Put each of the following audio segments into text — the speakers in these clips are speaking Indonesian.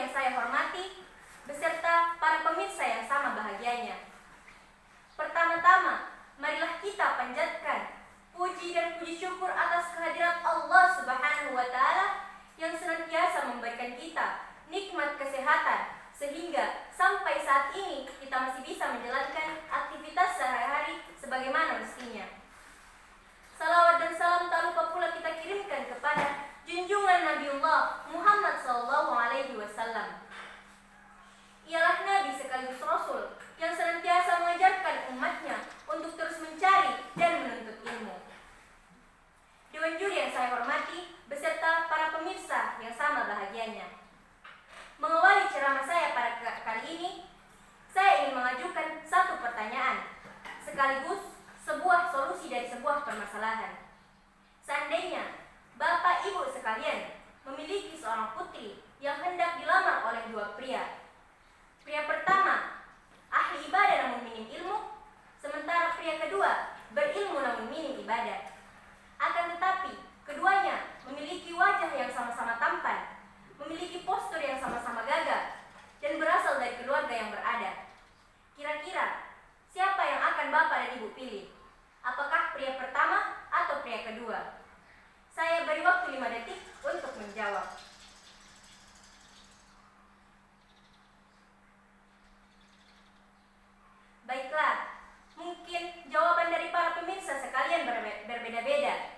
yang saya hormati, beserta para pemirsa yang sama bahagianya. Pertama-tama, marilah kita panjatkan puji dan puji syukur atas kehadirat Allah Subhanahu wa Ta'ala yang senantiasa memberikan kita nikmat kesehatan, sehingga sampai saat ini kita masih bisa menjalankan aktivitas sehari-hari sebagaimana mestinya. Salawat dan salam tak lupa pula kita kirimkan kepada junjungan Nabiullah Muhammad SAW. Ialah Nabi sekaligus Rasul yang senantiasa mengajarkan umatnya untuk terus mencari dan menuntut ilmu. Dewan juri yang saya hormati, beserta para pemirsa yang sama bahagianya. Mengawali ceramah saya pada kali ini, saya ingin mengajukan satu pertanyaan, sekaligus sebuah solusi dari sebuah permasalahan. Seandainya Bapak Ibu sekalian memiliki seorang putri yang hendak dilamar oleh dua pria. Pria pertama ahli ibadah namun minim ilmu, sementara pria kedua berilmu namun minim ibadah. Akan tetapi keduanya memiliki wajah yang sama-sama tampan, memiliki postur yang sama-sama gagah, dan berasal dari keluarga yang berada. Kira-kira siapa yang akan Bapak dan Ibu pilih? Apakah pria pertama atau pria kedua? Saya beri waktu 5 detik untuk menjawab. Baiklah, mungkin jawaban dari para pemirsa sekalian berbeda-beda.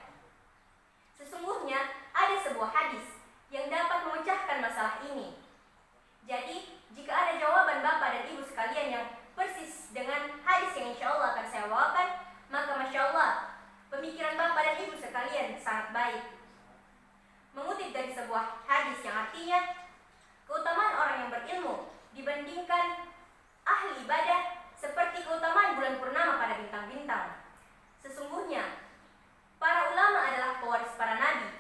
Sesungguhnya ada sebuah hadis yang dapat memecahkan masalah ini. Jadi, jika ada jawaban Bapak dan Ibu sekalian yang persis dengan hadis yang insya Allah akan saya bawakan, maka Masya Allah, pemikiran Bapak dan Ibu sekalian sangat baik. Mengutip dari sebuah hadis yang artinya, keutamaan orang yang berilmu dibandingkan ahli ibadah seperti keutamaan bulan purnama pada bintang-bintang. Sesungguhnya, para ulama adalah pewaris para nabi.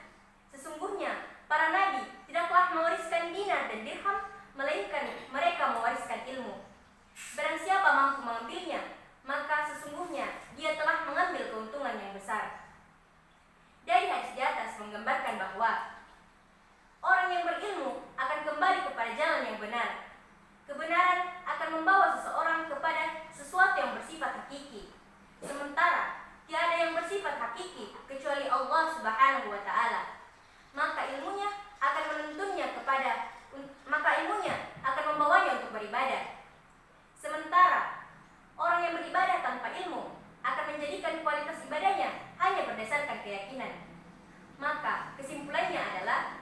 Sesungguhnya, para nabi tidaklah mewariskan dinar dan dirham, melainkan mereka mewariskan ilmu. Barang siapa mampu mengambilnya, maka sesungguhnya dia telah mengambil keuntungan yang besar. Dari hadis di atas menggambarkan bahwa orang yang berilmu akan kembali kepada jalan yang benar. Kebenaran akan membawa seseorang kepada sesuatu yang bersifat hakiki. Sementara tiada yang bersifat hakiki kecuali Allah Subhanahu wa Ta'ala. Maka ilmunya akan membawanya untuk beribadah. Sementara orang yang beribadah tanpa ilmu akan menjadikan kualitas ibadahnya hanya berdasarkan keyakinan. Maka kesimpulannya adalah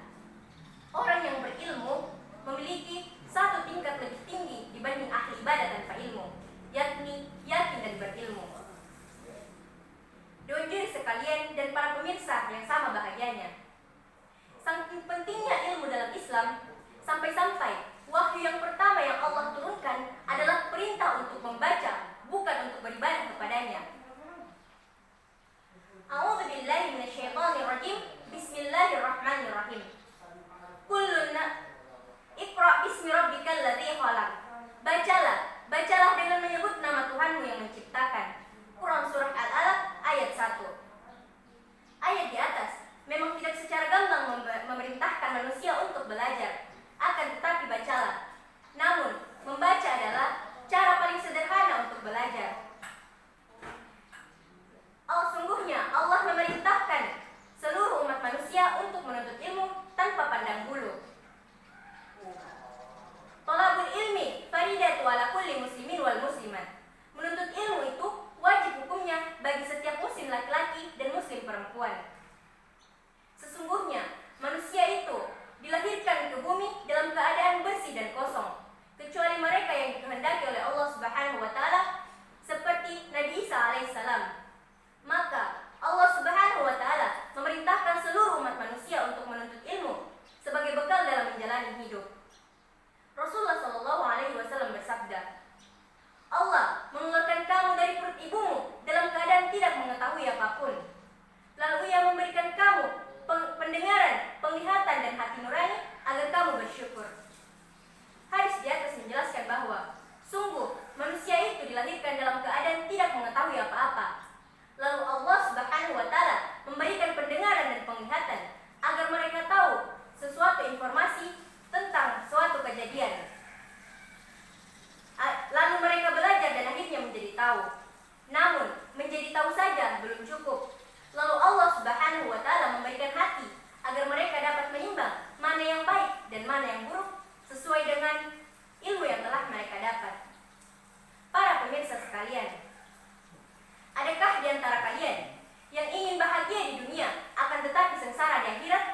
orang yang berilmu memiliki satu tingkat lebih tinggi dibanding ahli ibadah tanpa ilmu, yakni yakin dan berilmu. Dewan juri sekalian dan para pemirsa yang sama bahagianya, saking pentingnya ilmu dalam Islam, sampai-sampai wahyu yang pertama yang Allah turunkan adalah perintah untuk membaca, bukan untuk beribadah kepadanya. A'udzu billahi minasyaitonir rajim. Bismillahirrahmanirrahim. Iqra bismi rabbikal ladzi khalaq. Bacalah dengan menyebut nama Tuhanmu yang menciptakan. Quran surah Al-Alaq ayat 1. Ayat di atas memang tidak secara gamblang memerintahkan manusia untuk belajar, akan tetapi bacalah. Namun, membaca adalah cara paling sederhana untuk belajar. Sungguhnya Allah memerintahkan seluruh umat manusia untuk menuntut ilmu tanpa pandang bulu. Thalabul ilmi faridatu ala kulli muslimin wal muslimat. Menuntut ilmu itu wajib hukumnya bagi setiap muslim laki-laki dan muslim perempuan. Sesungguhnya manusia itu dilahirkan ke bumi dalam keadaan bersih dan kosong, kecuali mereka yang dikehendaki oleh Allah Subhanahu wa Ta'ala, seperti Nabi Isa alaihissalam. Maka Allah Subhanahu wa Ta'ala memerintahkan seluruh umat manusia untuk menuntut ilmu sebagai bekal dalam menjalani hidup. Rasulullah SAW bersabda, Allah mengeluarkan kamu dari perut ibumu dalam keadaan tidak mengetahui apapun. Lalu Ia memberikan kamu pendengaran, penglihatan, dan hati nurani agar kamu bersyukur. Hadis di atas menjelaskan bahwa sungguh manusia itu dilahirkan dalam keadaan tidak mengetahui apa-apa. Lalu Allah Subhanahu wa Ta'ala memberikan pendengaran dan penglihatan agar mereka tahu sesuatu informasi tentang suatu kejadian sesuai dengan ilmu yang telah mereka dapat. Para pemirsa sekalian, adakah di antara kalian yang ingin bahagia di dunia akan tetapi sengsara di akhirat?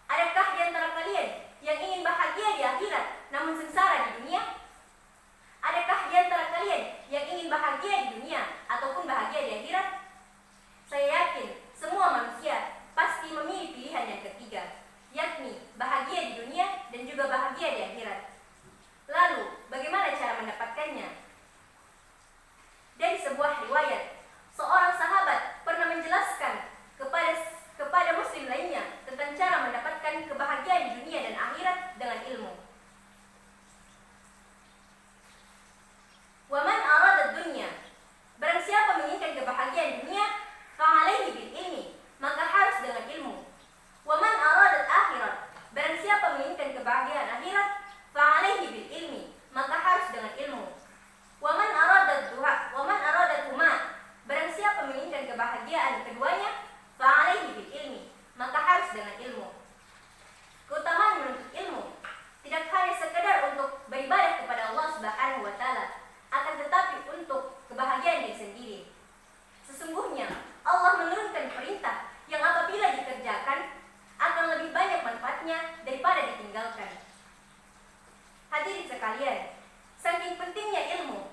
Adakah di antara kalian yang ingin bahagia di akhirat namun sengsara di dunia? Adakah di antara kalian yang ingin bahagia di dunia ataupun bahagia di akhirat? Saya yakin semua manusia pasti memilih pilihan yang ketiga, yakni bahagia di dunia dan juga bahagia di akhirat. Lalu, bagaimana cara mendapatkannya? Dari sebuah riwayat, seorang sahabat pernah menjelaskan kepada muslim lainnya tentang cara mendapatkan kebahagiaan di dunia dan akhirat dengan ilmu. Waman arada dunya, barang siapa menginginkan kebahagiaan dunia, fa'alaihi bil ilmi, maka harus dengan ilmu. Waman arada akhirat, barang siapa menginginkan kebahagiaan akhirat, fa'alaihi bil ilmi, maka harus dengan ilmu. Waman arada huma, barang siapa menginginkan kebahagiaan keduanya, fa'alaihi bil ilmi, maka harus dengan ilmu. Keutamaan menuntut ilmu tidak hanya sekedar untuk beribadah kepada Allah Subhanahu wa taala, akan tetapi untuk kebahagiaan diri sendiri. Sesungguhnya Allah menurunkan perintah yang apabila dikerjakan akan lebih banyak manfaatnya daripada ditinggalkan. Hadirin sekalian, saking pentingnya ilmu